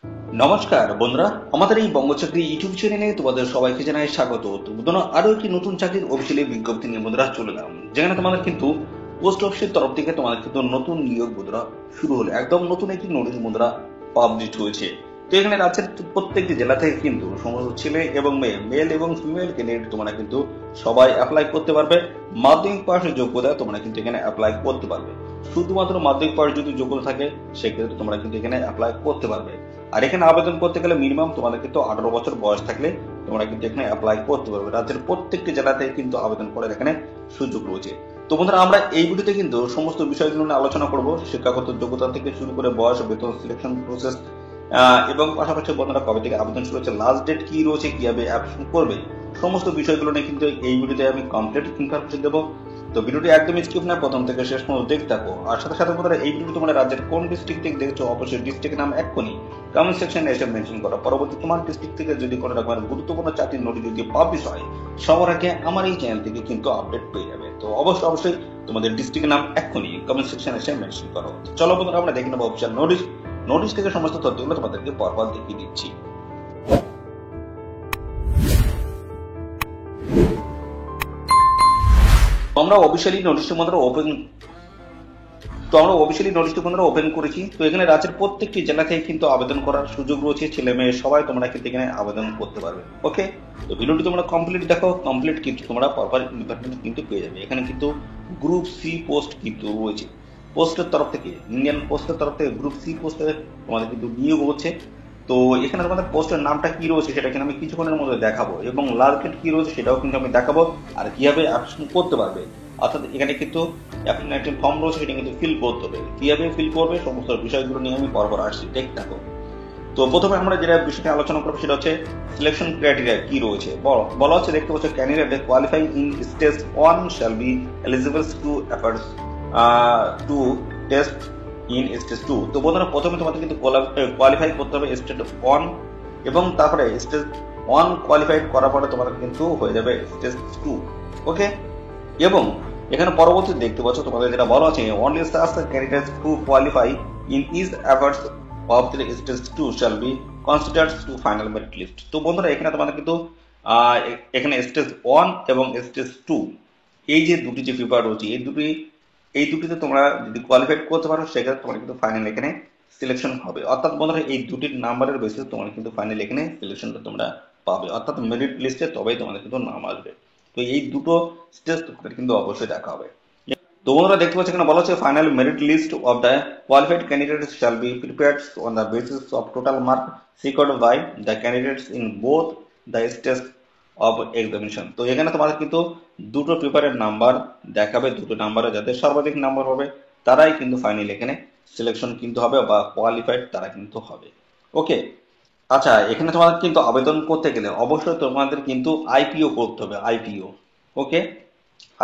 নমস্কার বন্ধুরা, আমাদের এই বঙ্গচাকরি ইউটিউব চ্যানেলে তোমাদের সবাইকে জানাই স্বাগত। তো বন্ধুরা, আরো একটি নতুন চাকরির অফিসিয়ালি বিজ্ঞপ্তি নিয়ে বন্ধুরা চলে গেলাম, যেখানে তোমাদের কিন্তু পোস্ট অফিসের তরফ থেকে তোমাদের কিন্তু নতুন নিয়োগ বন্ধুরা শুরু হলো। একদম নতুন একটি নোটিশ বন্ধুরা পাবলিশ হয়েছে। তো এখানে রাজ্যের প্রত্যেকটি জেলা থেকে কিন্তু সমস্ত ছেলে এবং মেয়ে, মেল এবং ফিমেল ক্যান্ডিডেট তোমরা কিন্তু সবাই অ্যাপ্লাই করতে পারবে। মাধ্যমিক পাশের যোগ্যতা তোমরা কিন্তু এখানে অ্যাপ্লাই করতে পারবে। শুধুমাত্র মাধ্যমিক পাশ যদি যোগ্যতা থাকে সেক্ষেত্রে তোমরা কিন্তু এখানে অ্যাপ্লাই করতে পারবে। আর এখানে আবেদন করতে গেলে মিনিমাম তোমাদের কিন্তু 18 বছর বয়স থাকলে তোমরা কিন্তু এখানে অ্যাপ্লাই করতে পারবে। রাজ্যের প্রত্যেকটি জেলাতে কিন্তু আবেদন করার এখানে সুযোগ রয়েছে। তো বন্ধুরা, আমরা এই ভিডিওতে কিন্তু সমস্ত বিষয়গুলো নিয়ে আলোচনা করব, শিক্ষাগত যোগ্যতা থেকে শুরু করে বয়স, বেতন, সিলেকশন প্রসেস, এবং পাশাপাশি বন্ধুরা কবে থেকে আবেদন শুরু হচ্ছে, লাস্ট ডেট কি রয়েছে, কিভাবে অ্যাপ্লিকেশন করবে, সমস্ত বিষয়গুলো নিয়ে কিন্তু এই ভিডিওতে আমি কমপ্লিট ইনফরমেশন দেবো। তো ভিডিওটি একদম স্কিপ না, প্রথম থেকে শেষ পর্যন্ত দেখতে থাকো। আর সাথে সাথে বন্ধুরা, এই ভিডিও তোমরা রাজ্যের কোন ডিস্ট্রিক্ট থেকে দেখছো অবশ্যই ডিস্ট্রিক্টের নাম এক্ষুনি কমেন্ট সেকশনে এসে মেনশন করো। পরবর্তী তোমার ডিস্ট্রিক্ট থেকে যদি কোনো রকমের গুরুত্বপূর্ণ চাকরির নোটিশ যদি পাবলিশ হয়, সবার আগে আমার এই চ্যানেল থেকে কিন্তু আপডেট পেয়ে যাবে। তো অবশ্যই তোমাদের ডিস্ট্রিক্টের নাম এক্ষুনি কমেন্ট সেকশনে এসে মেনশন করো। চলো বন্ধুরা, আমরা দেখে নেবো অফিসিয়াল নোটিশ। নোটিশ থেকে সমস্ত তথ্যগুলো তোমাদেরকে পরপর দেখিয়ে দিচ্ছি। আমরা অফিসিয়ালি নোটিশটি বন্ধুরা ওপেন করেছি। তো এখানে রাজ্যের প্রত্যেকটি জেলা থেকে কিন্তু আবেদন করার সুযোগ রয়েছে। ছেলে মেয়ে সবাই তোমরা কিন্তু এখানে আবেদন করতে পারবে। ওকে, তো ভিডিওটি তোমরা কমপ্লিট দেখো, কমপ্লিট কিন্তু তোমরা পরপর ইনফরমেশন কিন্তু পেয়ে যাবে। এখানে কিন্তু গ্রুপ সি পোস্ট কিন্তু রয়েছে। পোস্টের তরফ থেকে, ইন্ডিয়ান পোস্টের তরফ থেকে গ্রুপ সি পোস্টে তোমাদের কিন্তু নিয়োগ হচ্ছে। তো এখানে তোমাদের পোস্টের নামটা কি রয়েছে সেটা কিন্তু আমি কিছুক্ষণের মধ্যে দেখাবো, এবং লাস্ট ডেট কি রয়েছে সেটাও কিন্তু আমি দেখাবো, আর কিভাবে অ্যাপ্লিকেশন করতে পারবে। অর্থাৎ এখানে কিন্তু অ্যাপ্লিকেশন ফর্ম রয়েছে, সেটা কিন্তু ফিল করতে হবে। কিভাবে ফিল করবে সমস্ত বিষয়গুলো নিয়ে আমি পরপর আসছি, দেখতে থাকো। তো প্রথমে আমরা যেটা বিষয়টা আলোচনা করবো সেটা হচ্ছে সিলেকশন ক্রাইটেরিয়া কি রয়েছে। বলা হচ্ছে, দেখতে পাচ্ছ, candidate qualifying in stage 1 shall be eligible to efforts to test in stage 2। তো বন্ধুরা, প্রথমে তোমাদের কিন্তু কোয়ালিফাই করতে হবে স্টেজ 1, এবং তারপরে স্টেজ 1 কোয়ালিফাইড করার পরে তোমাদের কিন্তু হয়ে যাবে স্টেজ 2। ওকে, এবং এখানে পরবর্তী দেখতে পাচ্ছ তোমাদের যেটা বলা আছে, only such candidates who qualify in each efforts of the stage 2 shall be considered to final merit list। তো বন্ধুরা, এখানে তোমাদের কিন্তু এখানে স্টেজ 1 এবং স্টেজ 2 এই যে দুটি যে পেপার রয়েছে, এই দুটিতে তোমরা যদি কোয়ালিফাইড করতে পারো সেক্ষেত্রে তোমার কিন্তু ফাইনাল এখানে সিলেকশন হবে। অর্থাৎ বন্ধুরা, এই দুটির নাম্বারের বেসিস তোমার কিন্তু ফাইনাল এখানে সিলেকশনটা তোমরা পাবে, অর্থাৎ মেরিট লিস্টে তবেই তোমাদের কিন্তু নাম আসবে। তো এই দুটো স্টেজ তোমাদের কিন্তু অবশ্যই দেখা হবে। তো বন্ধুরা, দেখতে পাচ্ছ এখানে বলা হচ্ছে, final merit list of the qualified candidates shall be prepared on the basis of total mark secured by the candidates in both the stage of examination. তো এখানে তোমাদের কিন্তু দুটো পেপারের নাম্বার দেখাবে, দুটো নাম্বারে যাদের সর্বাধিক নাম্বার হবে তারাই কিন্তু ফাইনাল এখানে সিলেকশন কিন্তু হবে, বা কোয়ালিফাইড তারা কিন্তু হবে। ওকে, আচ্ছা, এখানে তোমাদের কিন্তু আবেদন করতে গেলে অবশ্যই তোমাদের কিন্তু আইপিও করতে হবে, আইপিও। ওকে,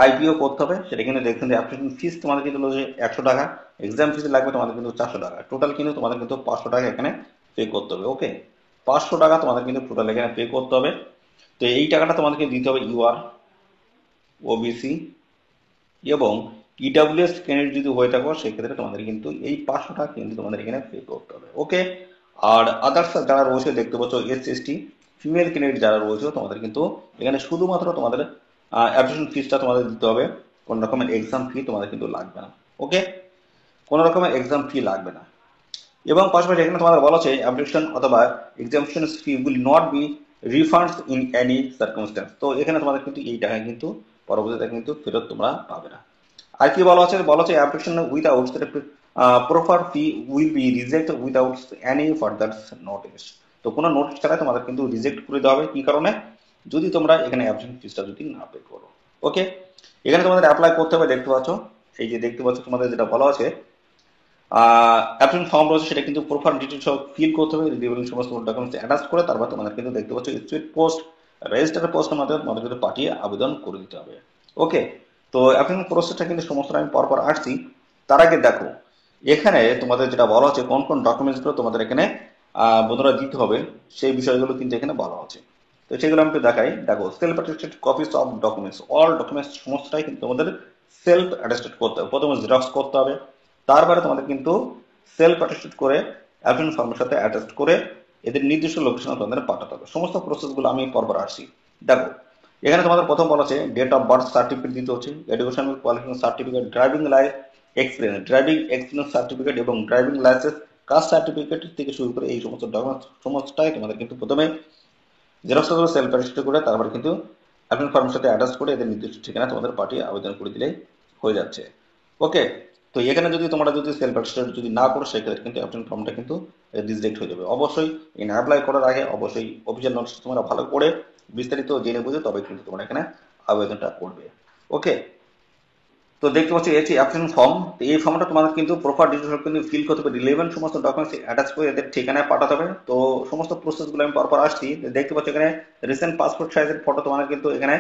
আইপিও করতে হবে। সেটা কিন্তু দেখুন, অ্যাপ্লিকেশন ফিস তোমাদের কিন্তু 100 টাকা, এক্সাম ফিস লাগবে তোমাদের কিন্তু 400 টাকা, টোটাল কিন্তু তোমাদের কিন্তু 500 টাকা এখানে পে করতে হবে। ওকে, 500 টাকা তোমাদের কিন্তু টোটাল এখানে পে করতে হবে। তো এই টাকাটা তোমাদেরকে দিতে হবে ইউআর, ওবিসি এবং ইডাব্লিউএস ক্যান্ডিডেট যদি হয়ে থাকো সেক্ষেত্রে তোমাদের কিন্তু এই 500 টাকা কিন্তু তোমাদের এখানে পে করতে হবে। ওকে, আর আদার্স যারা রয়েছে দেখতে পাচ্ছ, এসসি ফিমেল ক্যান্ডিডেট যারা রয়েছে তোমাদের কিন্তু এখানে শুধুমাত্র তোমাদের অ্যাপ্লিকেশন ফিসটা তোমাদের দিতে হবে, কোন রকমের এক্সাম ফি তোমাদের কিন্তু লাগবে না। ওকে, কোন রকমের এক্সাম ফি লাগবে না। এবং পাশাপাশি এখানে তোমাদের বলা হচ্ছে, অ্যাপ্লিকেশন অথবা examination fee will not be refunds in any circumstance. তো এখানে তোমাদের কিন্তু এই টাকা কিন্তু পরবর্তীতে কিন্তু ফেরত তোমরা পাবে না। আর কি বলা হচ্ছে application without proper fee will be reject without any further notice. তো কোনো নোটিস ছাড়া তোমাদের কিন্তু রিজেক্ট করে দেওয়া হবে। কি কারণে? যদি তোমরা এখানে অ্যাপ্লিকেশন ফিসটা যদি না পে করো। ওকে, এখানে তোমাদের অ্যাপ্লাই করতে হবে। দেখতে পাচ্ছ, এই যে দেখতে পাচ্ছ তোমাদের যেটা বলা আছে, অ্যাপ্লিকেশন ফর্ম রয়েছে, সেটা কিন্তু প্রপার ডিটেলস সব ফিল করতে হবে, রিলিভেন্ট সমস্ত ডকুমেন্টস অ্যাটাচ করে তারপর তোমাদের কিন্তু দেখতে পাচ্ছ স্পিড পোস্ট, রেজিস্টার পোস্টের মাধ্যমে তোমাদের কিন্তু পাঠিয়ে আবেদন করে দিতে হবে। ওকে, তো অ্যাপ্লিকেশন প্রসেসটা কিন্তু সমস্ত আমি পরপর আসছি। তার আগে দেখো, এখানে তোমাদের যেটা বলা হচ্ছে কোন কোন ডকুমেন্টসগুলো তোমাদের এখানে বন্ধুরা দিতে হবে, সেই বিষয়গুলো কিন্তু এখানে বলা আছে। তো সেগুলো আমি একটু দেখাই। দেখো, self attested copies of documents, all documents সমস্তটাই কিন্তু তোমাদের সেলফ অ্যাটেস্টেড করতে হবে। প্রথমে জেরক্স করতে হবে, তারপরে তোমাদের কিন্তু সেলফ অ্যাটেস্টেড করে অ্যাপ্লিকেশন ফর্মের সাথে অ্যাটাচ করে এদের নির্দিষ্ট লোকেশনে তোমাদের পাঠাতে হবে। সমস্ত প্রসেসগুলো আমি পরপর আসছি। দেখো, এখানে তোমাদের প্রথম বলা আছে ডেট অফ বার্থ সার্টিফিকেট দিতে হচ্ছে, educational qualification certificate, driving experience certificate এবং ড্রাইভিং লাইসেন্স, কাস্ট সার্টিফিকেট থেকে শুরু করে এই সমস্ত ডকুমেন্টস সমস্তটাই তোমাদের কিন্তু প্রথমে জেরক্স করে সেলফ অ্যাটেস্ট করে তারপর কিন্তু অ্যাপ্লিকেশন ফর্মের সাথে অ্যাটাচ করে এদের নির্দিষ্ট ঠিকানা তোমাদের পাঠিয়ে আবেদন করে দিলেই হয়ে যাচ্ছে। ওকে, তো এখানে যদি তোমরা যদি সেলফ অ্যাটেস্টেড যদি না করো সেক্ষেত্রে কিন্তু অ্যাপ্লিকেশন ফর্মটা কিন্তু রিজেক্ট হয়ে যাবে। অবশ্যই ইন অ্যাপ্লাই করার আগে অবশ্যই অফিসিয়াল নোটিশ তোমরা ভালো করে বিস্তারিত জেনে বুঝে তবে কিন্তু তোমরা এখানে আবেদনটা করবে। ওকে, তো দেখতে পাচ্ছি এটি অ্যাপ্লিকেশন ফর্ম। তো এই ফর্মটা তোমাদের কিন্তু প্রপার ডিটেলস কিন্তু ফিল করতে হবে, রিলেভেন্ট সমস্ত ডকুমেন্টস অ্যাটাচ করে এদের ঠিকানায় পাঠাতে হবে। তো সমস্ত প্রসেসগুলো আমি পরপর আসছি। দেখতে পাচ্ছি এখানে রিসেন্ট পাসপোর্ট সাইজের ফটো তোমাদের কিন্তু এখানে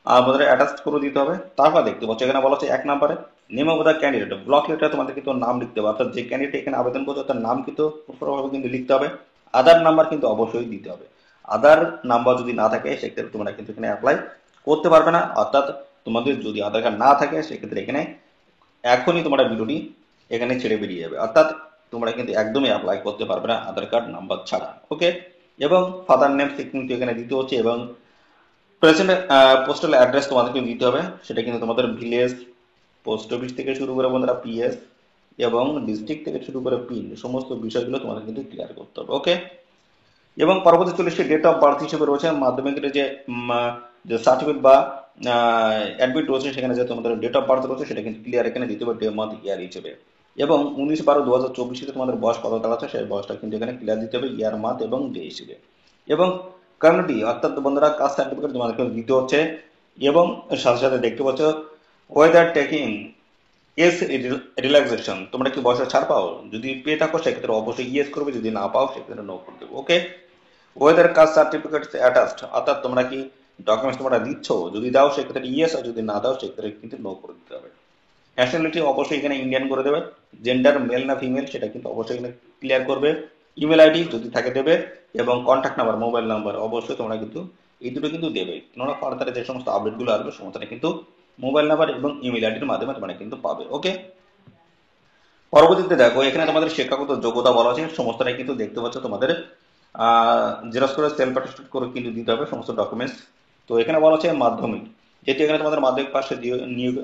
আমাদের অ্যাটাচ করে দিতে হবে। তারপর দেখতে পাচ্ছি এখানে বলা হচ্ছে 1 নম্বরে name of the candidate, block letter তোমাদের কিন্তু নাম লিখতে হবে, অর্থাৎ যে ক্যান্ডিডেট এখানে আবেদন করছে তার নাম কিন্তু প্রপারভাবে কিন্তু লিখতে হবে। আধার নাম্বার কিন্তু অবশ্যই দিতে হবে। আধার নাম্বার যদি না থাকে সেক্ষেত্রে তোমরা কিন্তু এখানে অ্যাপ্লাই করতে পারবে না, অর্থাৎ তোমাদের যদি আধার কার্ড না থাকে সেক্ষেত্রে এখানে এখনই তোমরা ভিডিওটি এখানে ছেড়ে বেরিয়ে যাবে, অর্থাৎ তোমরা কিন্তু একদমই অ্যাপ্লাই করতে পারবে না আধার কার্ড নাম্বার ছাড়া। ওকে, এবং ফাদার নেম কিন্তু এখানে দিতে হচ্ছে এবং প্রেজেন্ট পোস্টাল অ্যাড্রেস তোমাদেরকে দিতে হবে, সেটা কিন্তু তোমাদের ভিলেজ, পোস্ট অফিস থেকে শুরু করে বন্ধুরা পিএস এবং ডিস্ট্রিক্ট থেকে শুরু করে পিন সমস্ত বিষয়গুলো তোমাদের কিন্তু ক্লিয়ার করতে হবে। ওকে, এবং পরবর্তী চলে এসে ডেট অফ বার্থ হিসেবে রয়েছে মাধ্যমিকের যে সার্টিফিকেট বা অ্যাডমিট রয়েছে সেখানে যে তোমাদের ডেট অফ বার্থ রয়েছে সেটা কিন্তু ক্লিয়ার এখানে দিতে হবে ডে মান্থ ইয়ার হিসেবে। এবং 19/12/2024 তোমাদের বয়স কত দাঁড়াচ্ছে সেই বয়সটা কিন্তু এখানে ক্লিয়ার দিতে হবে ইয়ার মান্থ এবং ডে হিসেবে। এবং কমিউনিটি অর্থাৎ বন্ধুরা কাস্ট সার্টিফিকেট তোমাদেরকে দিতে হচ্ছে। এবং সাথে সাথে দেখতে পাচ্ছ ওয়েদার টেকিং এস রিল্যাক্সেশন, তোমরা কি বয়সের ছাড় পাও? যদি পেয়ে থাকো সেক্ষেত্রে অবশ্যই ইয়েস করবে, যদি না পাও সেক্ষেত্রে নো করে দেবে। ওকে, ওয়েদার কাস্ট সার্টিফিকেট অ্যাটাচড, অর্থাৎ তোমরা কি ডকুমেন্টস তোমরা দিচ্ছ, যদি দাও সেক্ষেত্রে ইয়েস আর যদি না দাও সেক্ষেত্রে কিন্তু নো করে দিতে হবে। ন্যাশনালিটি অবশ্যই এখানে ইন্ডিয়ান করে দেবে। জেন্ডার মেল না ফিমেল সেটা কিন্তু অবশ্যই এখানে ক্লিয়ার করবে। ইমেল আইডি যদি থাকে দেবে এবং কন্ট্যাক্ট নাম্বার মোবাইল নাম্বার অবশ্যই তোমরা কিন্তু এই দুটো কিন্তু দেবে, কেননা ফার্দারে যে সমস্ত আপডেটগুলো আসবে সমস্তটা কিন্তু মোবাইল নাম্বার এবং ইমেল আইডির মাধ্যমে তোমরা কিন্তু পাবে। ওকে, পরবর্তীতে দেখো এখানে তোমাদের শিক্ষাগত যোগ্যতা বলা আছে সমস্তটাই কিন্তু দেখতে পাচ্ছ তোমাদের জেরক্স করে সেলফ অ্যাটেস্টেড করে কিন্তু দিতে হবে সমস্ত ডকুমেন্টস। তো এখানে বলা হচ্ছে মাধ্যমিক, যেহেতু এখানে তোমাদের মাধ্যমিক পাশে নিয়োগ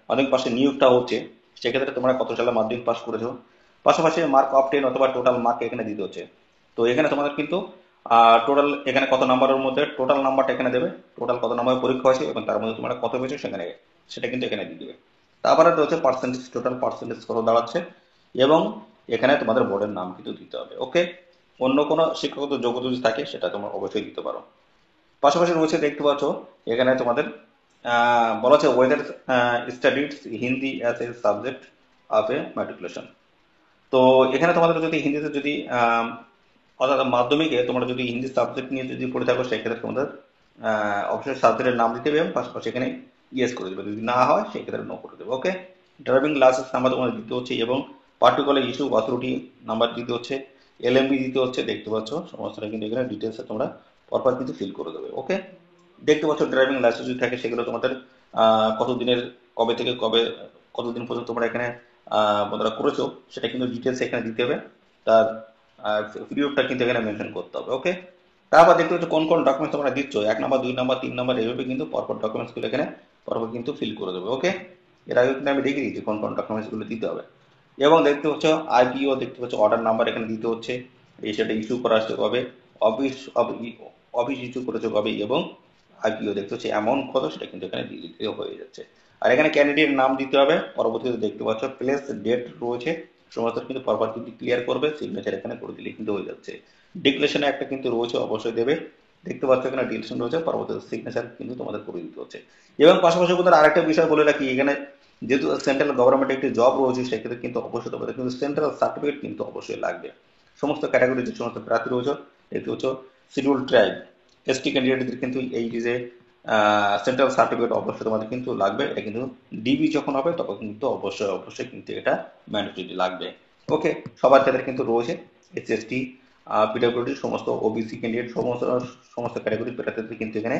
মাধ্যমিক পাশে নিয়োগটা হচ্ছে সেক্ষেত্রে তোমরা কত সালে মাধ্যমিক পাস করেছো, পাশাপাশি মার্ক অফ 10 অথবা টোটাল মার্ক এখানে দিতে হচ্ছে। তো এখানে তোমাদের কিন্তু টোটাল এখানে কত নাম্বারের মধ্যে টোটাল নাম্বারটা এখানে দেবে, টোটাল কত নাম্বার পরীক্ষা হয়েছে এবং তার মধ্যে তোমরা কত পেয়েছো সেখানে সেটা কিন্তু এখানে দিয়ে দেবে। তারপরে রয়েছে পার্সেন্টেজ, টোটাল পার্সেন্টেজ কত দাঁড়াচ্ছে এবং এখানে তোমাদের বোর্ডের নাম কিন্তু দিতে হবে। ওকে, অন্য কোনো শিক্ষাগত যোগ্যতা যদি থাকে সেটা তোমরা অবশ্যই দিতে পারো। পাশাপাশি রয়েছে দেখতে পাচ্ছ এখানে তোমাদের বলা হচ্ছে weather studies Hindi as a subject of A matriculation. তো এখানে তোমাদের যদি হিন্দিতে যদি অর্থাৎ মাধ্যমিকে তোমরা যদি হিন্দি সাবজেক্ট নিয়ে যদি পড়ে থাকো সেক্ষেত্রে তোমাদের অবশ্যই সাবজেক্টের নাম দিতে হবে এবং পাশাপাশি এখানে ইয়েস করে দেবে, যদি না হয় সেক্ষেত্রে নো করে দেবে। ওকে, ড্রাইভিং লাইসেন্স নাম্বার তোমাদের দিতে হচ্ছে এবং পার্টিকুলার ইস্যু অথরিটি নাম্বার দিতে হচ্ছে, এলএমবি দিতে হচ্ছে। দেখতে পাচ্ছ সমস্তটা কিন্তু এখানে ডিটেলসে তোমরা পরপর কিন্তু ফিল করে দেবে। ওকে, দেখতে পাচ্ছ ড্রাইভিং লাইসেন্স যদি থাকে সেগুলো তোমাদের কতদিনের কবে থেকে কবে কতদিন পর্যন্ত তোমরা এখানে তোমরা করেছো সেটা কিন্তু ডিটেলস এখানে দিতে হবে, তার পিরিয়ডটা কিন্তু এখানে মেনশন করতে হবে। ওকে, তারপর দেখতে পাচ্ছ কোন কোন ডকুমেন্টস তোমরা দিচ্ছ, 1 নম্বর 2 নম্বর 3 নম্বর এইভাবে কিন্তু পরপর ডকুমেন্টসগুলো এখানে পরপর কিন্তু ফিল করে দেবে। ওকে, এর আগে কিন্তু আমি দেখিয়ে দিচ্ছি কোন কোন ডকুমেন্টসগুলো দিতে হবে। এবং দেখতে পাচ্ছ আইপিও, দেখতে পাচ্ছ অর্ডার নাম্বার এখানে দিতে হচ্ছে, এই সেটা ইস্যু করা আসছে কবে, অফিস অফিস ইস্যু করেছে কবে এবং আইপিও দেখতে হচ্ছে অ্যামাউন্ট কত সেটা কিন্তু এখানে দিয়ে দিতে হয়ে যাচ্ছে। আর এখানে ক্যান্ডিডেট নাম দিতে হবে, পরবর্তীতে দেখতে পাচ্ছ প্লেস ডেট রয়েছে সমস্ত কিন্তু পরপর কিন্তু ক্লিয়ার করবে, সিগনেচার এখানে করে দিলে কিন্তু হয়ে যাচ্ছে। ডিক্লেরেশনে একটা কিন্তু রয়েছে অবশ্যই দেবে, দেখতে পাচ্ছ এখানে ডিক্লেরেশন রয়েছে, পরবর্তীতে সিগনেচার কিন্তু তোমাদের করে দিতে হচ্ছে। এবং পাশাপাশি তোমাদের আরেকটা বিষয় বলে রাখি, এখানে যেহেতু সেন্ট্রাল গভর্নমেন্ট একটি জব রয়েছে সেক্ষেত্রে কিন্তু অবশ্যই তোমাদের কিন্তু সেন্ট্রাল সার্টিফিকেট কিন্তু অবশ্যই লাগবে। সমস্ত ক্যাটাগরি যে সমস্ত প্রার্থী রয়েছে দেখতে পাচ্ছ শিডিউল ট্রাইব এসটি ক্যান্ডিডেটদের কিন্তু এই যে সেন্ট্রাল সার্টিফিকেট অবশ্যই তোমাদের কিন্তু লাগবে। এটা কিন্তু ডিবি যখন হবে তখন কিন্তু অবশ্যই অবশ্যই কিন্তু এটা ম্যান্ডেটরি লাগবে। ওকে, সবার ক্ষেত্রে কিন্তু রয়েছে এসসি পিডব্লিউডি সমস্ত ওবিসি ক্যান্ডিডেট সমস্ত সমস্ত ক্যাটাগরি প্রার্থীদের কিন্তু এখানে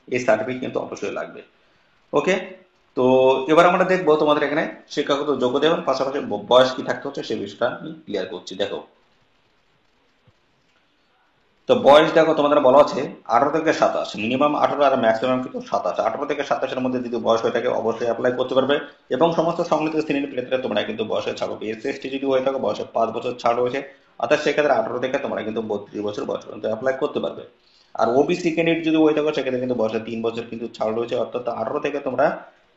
এই সার্টিফিকেট কিন্তু অবশ্যই লাগবে। ওকে, তো এবার আমরা দেখবো তোমাদের এখানে শিক্ষাগত যোগ্যতা এবং পাশাপাশি বয়স কি থাকতে হচ্ছে সেই বিষয়টা আমি ক্লিয়ার করছি। দেখো তো বয়স দেখো তোমাদের বলা আছে 18 থেকে 27, মিনিমাম 18 আর ম্যাক্সিমাম কিন্তু 27। 18 থেকে 27-এর মধ্যে যদি বয়স হয়ে থাকে অবশ্যই অ্যাপ্লাই করতে পারবে, এবং সমস্ত সম্মিলিত শ্রেণীর ক্ষেত্রে তোমরা কিন্তু বয়সের ছাড় পাবে। এসসি এসটি যদি হয়ে থাকে বয়সে 5 বছর ছাড় রয়েছে, অর্থাৎ সেক্ষেত্রে 18 থেকে তোমরা কিন্তু 32 বছর বয়স পর্যন্ত অ্যাপ্লাই করতে পারবে। আর ওবিসি ক্যান্ডিডেট যদি হয়ে থাকো সেক্ষেত্রে কিন্তু বয়সে 3 বছর কিন্তু ছাড় রয়েছে, অর্থাৎ 18 থেকে তোমরা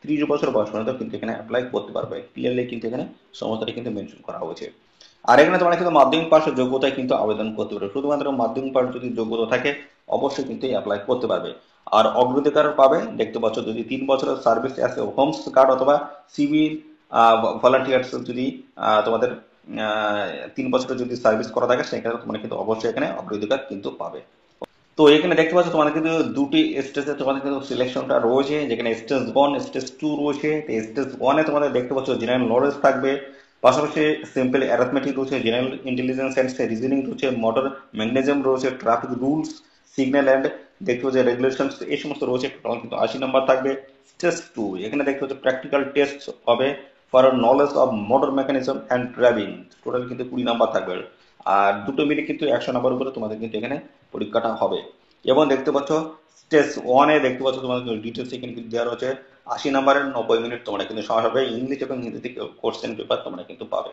30 বছর বয়স পর্যন্ত কিন্তু এখানে অ্যাপ্লাই করতে পারবে। ক্লিয়ারলি কিন্তু এখানে সমস্তটা কিন্তু মেনশন করা হয়েছে। আর এখানে তোমরা কিন্তু মাধ্যমিক পাশের যোগ্যতায় কিন্তু আবেদন করতে পারবে। শুধুমাত্র মাধ্যমিক পাশ যদি যোগ্যতা থাকে অবশ্যই কিন্তু অ্যাপ্লাই করতে পারবে। আর অগ্রাধিকার পাবে দেখতে পাচ্ছ যদি 3 বছরের service as a homes guard অথবা সিভিল ভলান্টিয়ার্স যদি তোমাদের 3 বছরের যদি সার্ভিস করা থাকে সেক্ষেত্রে তোমরা কিন্তু অবশ্যই এখানে অগ্রাধিকার কিন্তু পাবে। তো এখানে দেখতে পাচ্ছ তোমাদের কিন্তু দুটি স্টেজে তোমাদের কিন্তু সিলেকশনটা রয়েছে, যেখানে স্টেজ 1 স্টেজ 2 রয়েছে। স্টেজ 1-এ তোমাদের দেখতে পাচ্ছ জেনারেল নলেজ থাকবে, পাশাপাশি সিম্পল অ্যারিথমেটিক রয়েছে, জেনারেল ইন্টেলিজেন্স অ্যান্ড রিজনিং রয়েছে, মোটর ম্যাগনেজম রয়েছে, ট্রাফিক রুলস, সিগন্যাল অ্যান্ড দেখতে পাচ্ছ রেগুলেশনস, এই সমস্ত রয়েছে। টোটাল কিন্তু 80 নম্বর থাকবে। স্টেজ 2 এখানে দেখতে পাচ্ছ প্র্যাকটিক্যাল টেস্ট হবে for knowledge of motor mechanism and driving, total কিন্তু 20 নম্বর থাকবে। আর দুটো মিলে কিন্তু 100 নম্বর উপরে তোমাদের কিন্তু এখানে পরীক্ষাটা হবে। এবং দেখতে পাচ্ছ স্টেজ 1-এ দেখতে পাচ্ছ তোমাদের ডিটেলস এখানে কিন্তু দেওয়া রয়েছে। 80 নম্বরের 90 মিনিট তোমরা কিন্তু সময় হবে, ইংলিশ এবং হিন্দি থেকে কোশ্চেন পেপার তোমরা কিন্তু পাবে।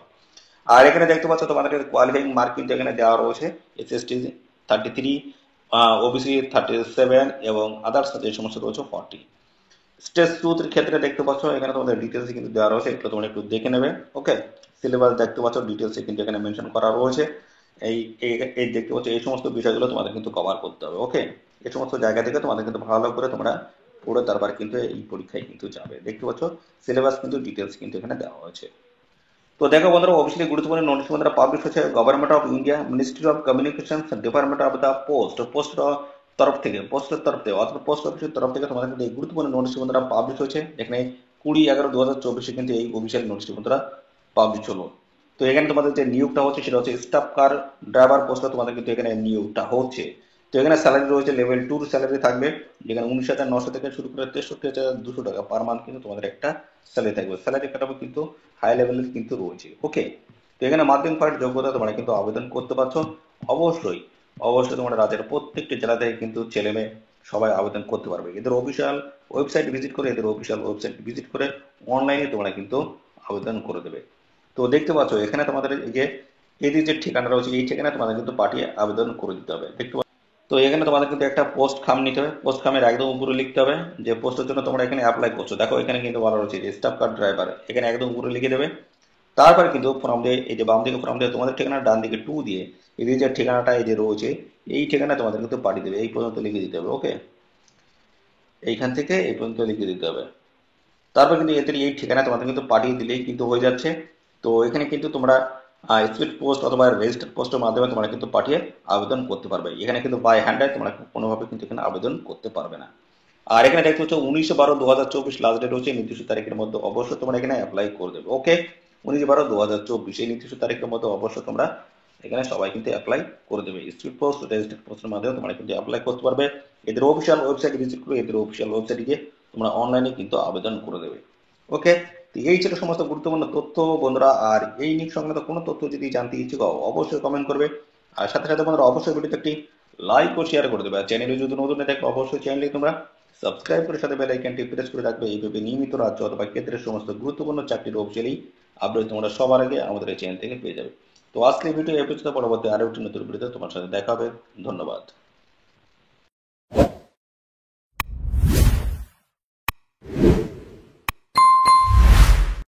আর এখানে দেখতে পাচ্ছ তোমাদের কোয়ালিফাইং মার্ক কিন্তু এখানে দেওয়া রয়েছে। এসএসটি 33, ওবিসি 37 এবং আদার্স যে সমস্ত রয়েছে 40। স্টেজ 2-র ক্ষেত্রে দেখতে পাচ্ছ এখানে তোমাদের ডিটেলস কিন্তু দেওয়া রয়েছে, এগুলো তোমরা একটু দেখে নেবে। ওকে, সিলেবাস দেখতে পাচ্ছ ডিটেলস কিন্তু এখানে মেনশন করা রয়েছে। এই এই দেখতে পাচ্ছ এই সমস্ত বিষয়গুলো তোমাদের কিন্তু কভার করতে হবে। ওকে, এই সমস্ত জায়গা থেকে তোমাদের কিন্তু ভালো করে তোমরা পড়ে তারপর কিন্তু এই পরীক্ষায় কিন্তু যাবে। দেখতে পাচ্ছ সিলেবাস কিন্তু ডিটেলস কিন্তু এখানে দেওয়া হয়েছে। তো দেখো বন্ধুরা, অবশ্যই গুরুত্বপূর্ণ নোটিশ বন্ধুরা পাবলিশ হচ্ছে government of India, ministry of communication, department of the পোস্টের তরফ থেকে অর্থাৎ পোস্ট অফিসের তরফ থেকে তোমাদের কিন্তু এই গুরুত্বপূর্ণ নোটিশ বন্ধুরা পাবলিশ হয়েছে। এখানে 20/11/2024 কিন্তু এই অফিসিয়াল নোটিশ বন্ধুরা পাবলিশ হলো। তো এখানে তোমাদের যে নিয়োগটা হচ্ছে সেটা হচ্ছে স্টাফ কার ড্রাইভার পোস্টে তোমাদের কিন্তু এখানে নিয়োগটা হচ্ছে। তো এখানে স্যালারি রয়েছে লেভেল 2 স্যালারি থাকবে, যেখানে 19,900 থেকে শুরু করে 63,200 টাকা পার মান্থ কিন্তু তোমাদের একটা স্যালারি থাকবে। স্যালারি কাটাবো কিন্তু হাই লেভেলের কিন্তু রয়েছে। ওকে, তো এখানে মাধ্যমিক পাঠ যোগ্যতা তোমরা কিন্তু আবেদন করতে পারছো। অবশ্যই অবশ্যই তোমরা রাজ্যের প্রত্যেকটি জেলা থেকে কিন্তু ছেলে মেয়ে সবাই আবেদন করতে পারবে। এদের অফিসিয়াল ওয়েবসাইট ভিজিট করে অনলাইনে তোমরা কিন্তু আবেদন করে দেবে। তো দেখতে পাচ্ছ এখানে তোমাদের এই যে এদের যে ঠিকানা রয়েছে এই ঠিকানায় তোমাদের কিন্তু পাঠিয়ে আবেদন করে দিতে হবে। দেখতে পাচ্ছ, তো এখানে তোমাদের কিন্তু একটা পোস্ট খাম নিতে হবে। পোস্ট খামের একদম উপরে লিখতে হবে যে পোস্টের জন্য তোমরা এখানে অ্যাপ্লাই করছো। দেখো এখানে কিন্তু বলা রয়েছে যে স্টাফ কার ড্রাইভার, এখানে একদম উপরে লিখে দেবে। তারপরে কিন্তু ফর্ম দিয়ে এই যে বাম দিকে ফর্ম দিয়ে তোমাদের ঠিকানা, ডান দিকে 2 দিয়ে এই যে ঠিকানাটা এই যে রয়েছে এই ঠিকানা তোমাদের কিন্তু পাঠিয়ে দেবে। এই পর্যন্ত লিখে দিতে হবে। ওকে, এইখান থেকে এই পর্যন্ত লিখে দিতে হবে। তারপর কিন্তু এদের এই ঠিকানা তোমাদের কিন্তু পাঠিয়ে দিলেই কিন্তু হয়ে যাচ্ছে। তো এখানে কিন্তু তোমরা স্পিড পোস্ট অথবা রেজিস্টার্ড পোস্টের মাধ্যমে তোমরা কিন্তু পাঠিয়ে আবেদন করতে পারবে। এখানে কিন্তু বাই হ্যান্ডে তোমরা কোনোভাবে কিন্তু এখানে আবেদন করতে পারবে না। আর এখানে দেখতে পাচ্ছ 19/12/2024 লাস্ট ডেট হচ্ছে, নির্দিষ্ট তারিখের মধ্যে অবশ্যই তোমরা এখানে অ্যাপ্লাই করে দেবে। ওকে, 19/12/2024 এই নির্দিষ্ট তারিখের মধ্যে অবশ্যই তোমরা এখানে সবাই কিন্তু অ্যাপ্লাই করে দেবে। স্পিড পোস্ট রেজিস্টার্ড পোস্টের মাধ্যমে তোমরা কিন্তু অ্যাপ্লাই করতে পারবে। এদের অফিসিয়াল ওয়েবসাইট ভিজিট করে এদের অফিসিয়াল ওয়েবসাইটে গিয়ে তোমরা অনলাইনে কিন্তু আবেদন করে দেবে। ওকে, তো এই ছিল সমস্ত গুরুত্বপূর্ণ তথ্য বন্ধুরা। আর এই নিয়োগ সংক্রান্ত কোনো তথ্য যদি জানতে ইচ্ছুক হও অবশ্যই কমেন্ট করবে। আর সাথে সাথে বন্ধুরা অবশ্যই ভিডিওতে একটি লাইক ও শেয়ার করে দেবে। আর চ্যানেলে যদি নতুন হয়ে থাকলে অবশ্যই চ্যানেলটি তোমরা সাবস্ক্রাইব করে সাথে বেল আইকনটি প্রেস করে রাখবে। এইভাবে নিয়মিত রাজ্য অথবা ক্ষেত্রের সমস্ত গুরুত্বপূর্ণ চাকরির অফিসিয়ালি আপডেট তোমরা সবার আগে আমাদের এই চ্যানেল থেকে পেয়ে যাবে। তো আজকের ভিডিও এপিসোডে পরবর্তী আরো একটি নতুন ভিডিওতে তোমার সাথে দেখা হবে। ধন্যবাদ।